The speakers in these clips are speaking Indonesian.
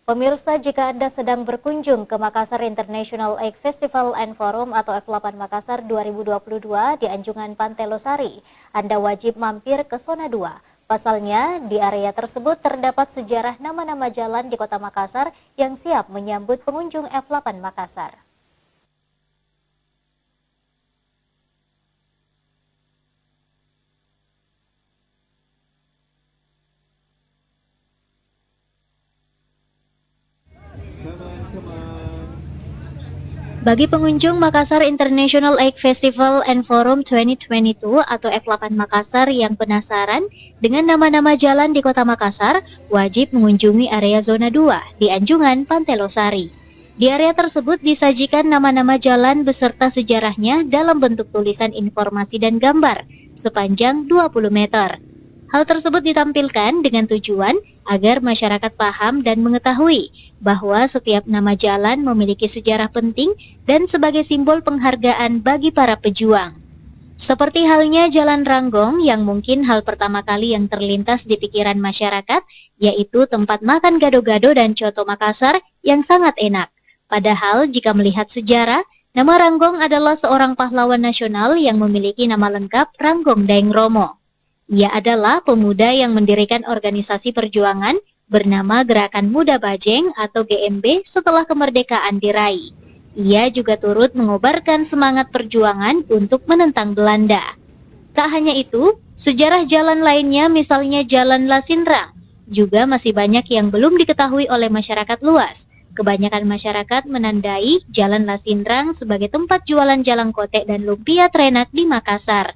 Pemirsa, jika Anda sedang berkunjung ke Makassar International Egg Festival and Forum atau F8 Makassar 2022 di Anjungan Pantai Losari, Anda wajib mampir ke Zona 2. Pasalnya, di area tersebut terdapat sejarah nama-nama jalan di Kota Makassar yang siap menyambut pengunjung F8 Makassar. Bagi pengunjung Makassar International Egg Festival and Forum 2022 atau F8 Makassar yang penasaran dengan nama-nama jalan di Kota Makassar, wajib mengunjungi area Zona 2 di Anjungan Pantai Losari. Di area tersebut disajikan nama-nama jalan beserta sejarahnya dalam bentuk tulisan informasi dan gambar sepanjang 20 meter. Hal tersebut ditampilkan dengan tujuan agar masyarakat paham dan mengetahui bahwa setiap nama jalan memiliki sejarah penting dan sebagai simbol penghargaan bagi para pejuang. Seperti halnya Jalan Ranggong yang mungkin hal pertama kali yang terlintas di pikiran masyarakat, yaitu tempat makan gado-gado dan coto Makassar yang sangat enak. Padahal jika melihat sejarah, nama Ranggong adalah seorang pahlawan nasional yang memiliki nama lengkap Ranggong Daeng Romo. Ia adalah pemuda yang mendirikan organisasi perjuangan bernama Gerakan Muda Bajeng atau GMB setelah kemerdekaan diraih. Ia juga turut mengobarkan semangat perjuangan untuk menentang Belanda. Tak hanya itu, sejarah jalan lainnya misalnya Jalan Lasinrang juga masih banyak yang belum diketahui oleh masyarakat luas. Kebanyakan masyarakat menandai Jalan Lasinrang sebagai tempat jualan jalang kotek dan lumpia trenak di Makassar.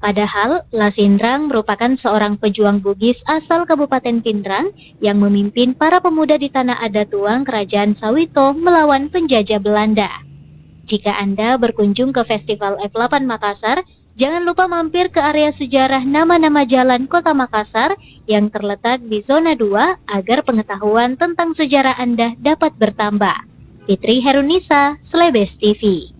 Padahal, Lasinrang merupakan seorang pejuang Bugis asal Kabupaten Pindrang yang memimpin para pemuda di Tanah Adatuang Kerajaan Sawito melawan penjajah Belanda. Jika Anda berkunjung ke Festival F8 Makassar, jangan lupa mampir ke area sejarah nama-nama jalan Kota Makassar yang terletak di Zona 2 agar pengetahuan tentang sejarah Anda dapat bertambah. Fitri Herunisa, Slebes TV.